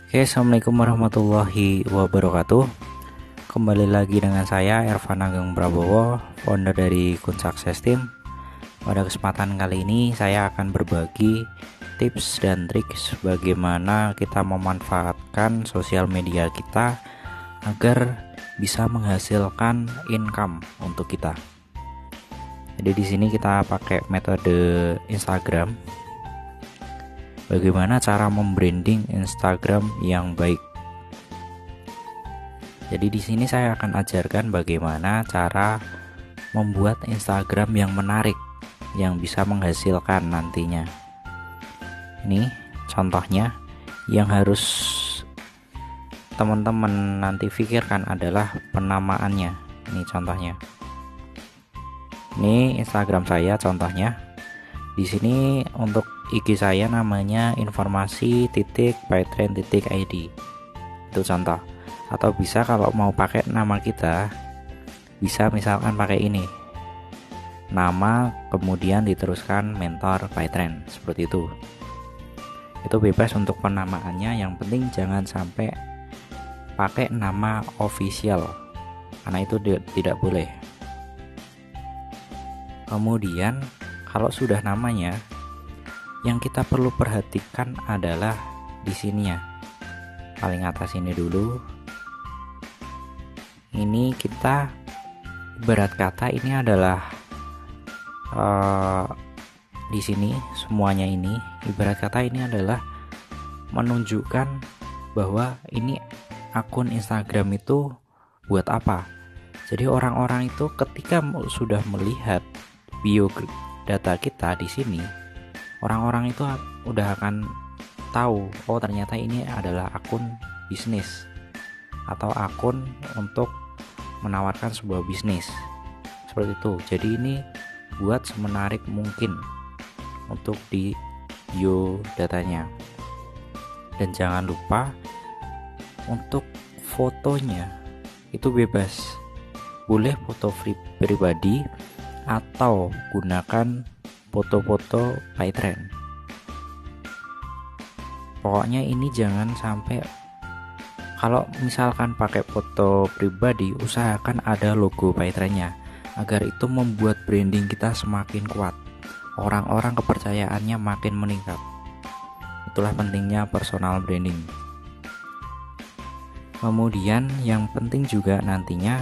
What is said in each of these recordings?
Oke, assalamualaikum warahmatullahi wabarakatuh. Kembali lagi dengan saya Ervan Ageng Prabowo, founder dari Kun Success Team. Pada kesempatan kali ini saya akan berbagi tips dan trik bagaimana kita memanfaatkan sosial media kita agar bisa menghasilkan income untuk kita. Jadi di sini kita pakai metode Instagram. Bagaimana cara membranding Instagram yang baik? Jadi di sini saya akan ajarkan bagaimana cara membuat Instagram yang menarik, yang bisa menghasilkan nantinya. Ini contohnya yang harus teman-teman nanti pikirkan adalah penamaannya. Ini contohnya. Ini Instagram saya contohnya. Di sini untuk IG saya namanya informasi.pytrend.id. Itu contoh. Atau bisa kalau mau pakai nama kita, bisa misalkan pakai ini. Nama kemudian diteruskan mentor Pytrend, seperti itu. Itu bebas untuk penamaannya, yang penting jangan sampai pakai nama official. Karena itu tidak boleh. Kemudian kalau sudah namanya, yang kita perlu perhatikan adalah di sini ya. Paling atas ini dulu. Ini kita ibarat kata ini adalah di sini semuanya ini ibarat kata ini adalah menunjukkan bahwa ini akun Instagram itu buat apa. Jadi orang-orang itu ketika sudah melihat bio data kita di sini, orang-orang itu udah akan tahu, oh ternyata ini adalah akun bisnis atau akun untuk menawarkan sebuah bisnis, seperti itu. Jadi ini buat semenarik mungkin untuk di bio datanya. Dan jangan lupa untuk fotonya itu bebas, boleh foto pribadi atau gunakan foto-foto Pytrend. Pokoknya ini jangan sampai, kalau misalkan pakai foto pribadi, usahakan ada logo Pytrendnya agar itu membuat branding kita semakin kuat. Orang-orang kepercayaannya makin meningkat. Itulah pentingnya personal branding. Kemudian yang penting juga nantinya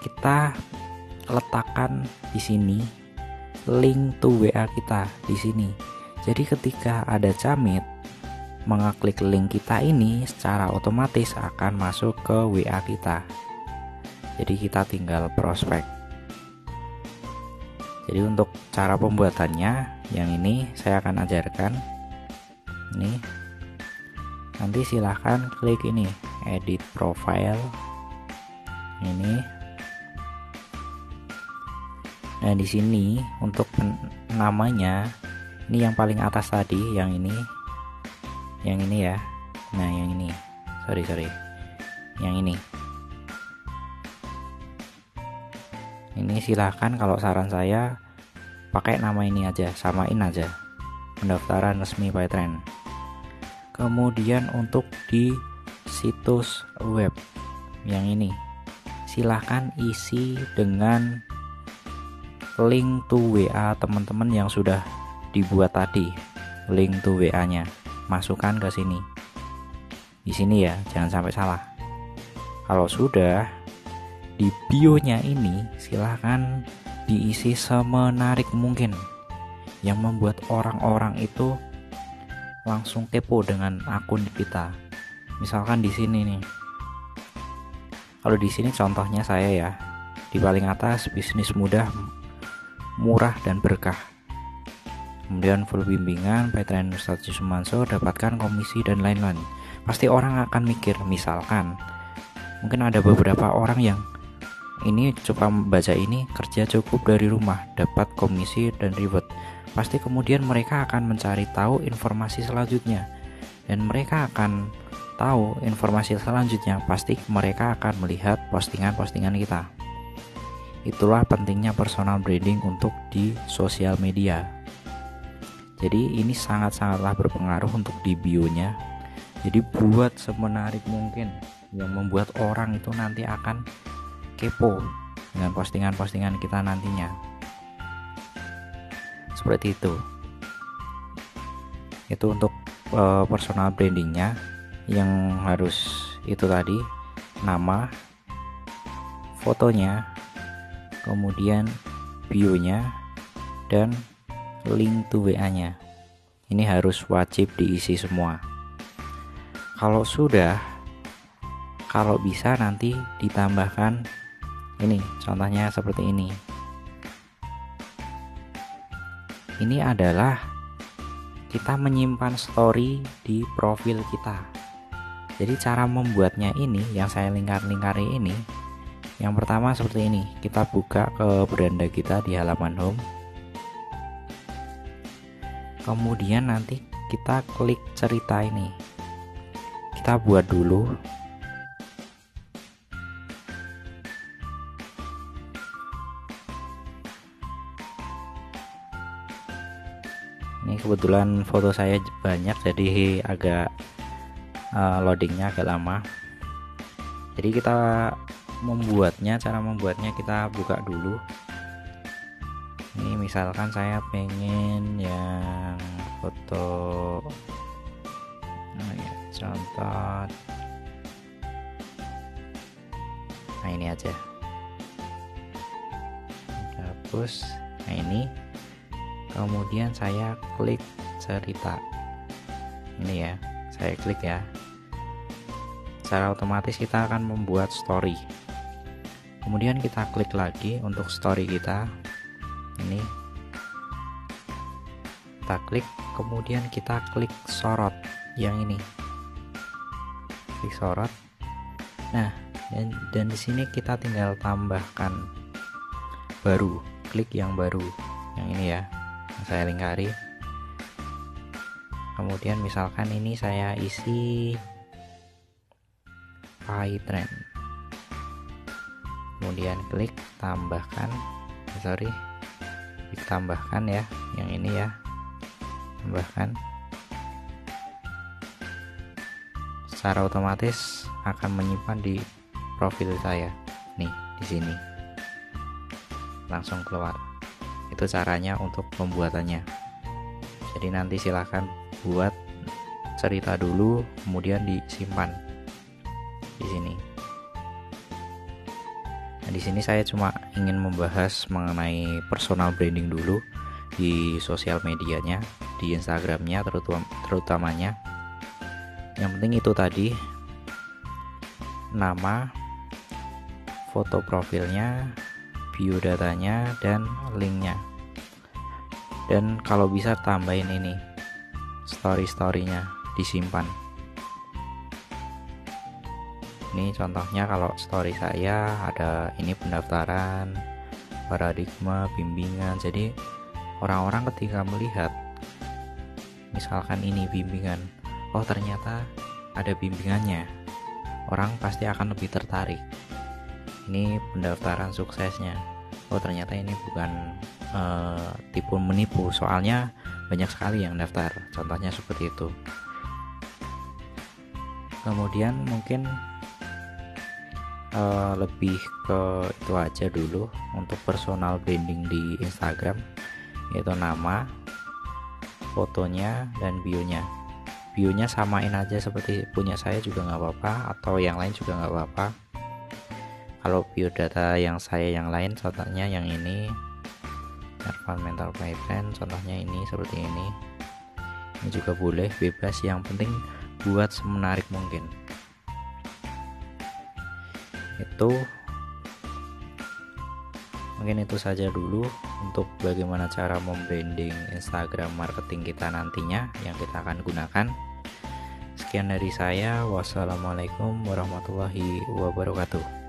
kita letakkan di sini link to WA kita di sini. Jadi ketika ada camit mengeklik link kita ini, secara otomatis akan masuk ke WA kita. Jadi kita tinggal prospek. Jadi untuk cara pembuatannya yang ini saya akan ajarkan. Ini nanti silahkan klik ini edit profile ini. Nah di sini untuk namanya ini yang paling atas tadi, yang ini ya. Nah yang ini, sorry, yang ini silahkan, kalau saran saya pakai nama ini aja, samain aja, pendaftaran resmi Pytrend. Kemudian untuk di situs web yang ini silahkan isi dengan link to WA teman-teman yang sudah dibuat tadi. Link to WA-nya masukkan ke sini. Di sini ya, jangan sampai salah. Kalau sudah di bio-nya ini silahkan diisi semenarik mungkin yang membuat orang-orang itu langsung kepo dengan akun kita. Misalkan di sini nih. Kalau di sini contohnya saya ya. Di paling atas, bisnis mudah, murah dan berkah. Kemudian full bimbingan Pytrend Ustadz Sumanso, dapatkan komisi dan lain-lain. Pasti orang akan mikir, misalkan mungkin ada beberapa orang yang ini coba membaca ini, kerja cukup dari rumah, dapat komisi dan reward. Pasti kemudian mereka akan mencari tahu informasi selanjutnya, dan mereka akan tahu informasi selanjutnya, pasti mereka akan melihat postingan-postingan kita. Itulah pentingnya personal branding untuk di sosial media. Jadi ini sangat-sangatlah berpengaruh untuk di bio-nya. Jadi buat semenarik mungkin, yang membuat orang itu nanti akan kepo dengan postingan-postingan kita nantinya. Seperti itu. Itu untuk personal brandingnya, yang harus itu tadi, nama, fotonya, kemudian bio-nya, dan link to WA-nya. Ini harus wajib diisi semua. Kalau sudah, kalau bisa nanti ditambahkan ini, contohnya seperti ini. Ini adalah kita menyimpan story di profil kita. Jadi cara membuatnya ini yang saya lingkar-lingkari ini, yang pertama seperti ini. Kita buka ke beranda kita di halaman home. Kemudian nanti kita klik cerita ini. Kita buat dulu. Ini kebetulan foto saya banyak, jadi agak loadingnya agak lama. Jadi kita cara membuatnya kita buka dulu. Ini misalkan saya pengen yang foto, contoh, nah ini aja, hapus. Nah ini, kemudian saya klik cerita ini ya, saya klik ya. Secara otomatis kita akan membuat story. Kemudian kita klik lagi untuk story kita. Ini kita klik, kemudian kita klik sorot yang ini, klik sorot. Nah, dan di sini kita tinggal tambahkan baru, klik yang baru, yang ini ya, yang saya lingkari. Kemudian misalkan ini saya isi PyTrend, kemudian klik tambahkan, tambahkan ya, yang ini ya, tambahkan. Secara otomatis akan menyimpan di profil saya nih, di sini langsung keluar. Itu caranya untuk pembuatannya. Jadi nanti silahkan buat cerita dulu, kemudian disimpan di sini. Nah, di sini saya cuma ingin membahas mengenai personal branding dulu di sosial medianya, di Instagramnya terutamanya. Yang penting itu tadi, nama, foto profilnya, biodatanya, dan linknya. Dan kalau bisa tambahin ini, story-storynya disimpan. Ini contohnya kalau story saya ada ini pendaftaran, paradigma, bimbingan. Jadi orang-orang ketika melihat misalkan ini bimbingan, oh ternyata ada bimbingannya, orang pasti akan lebih tertarik. Ini pendaftaran suksesnya, oh ternyata ini bukan tipu menipu, soalnya banyak sekali yang daftar, contohnya seperti itu. Kemudian mungkin lebih ke itu aja dulu untuk personal branding di Instagram, yaitu nama, fotonya, dan bionya. Bionya samain aja seperti punya saya juga nggak apa-apa, atau yang lain juga nggak apa-apa. Kalau biodata yang saya yang lain, contohnya yang ini, Mental PyTrend, contohnya ini seperti ini juga boleh, bebas, yang penting buat semenarik mungkin. Itu mungkin itu saja dulu untuk bagaimana cara membranding Instagram marketing kita nantinya yang kita akan gunakan. Sekian dari saya, wassalamualaikum warahmatullahi wabarakatuh.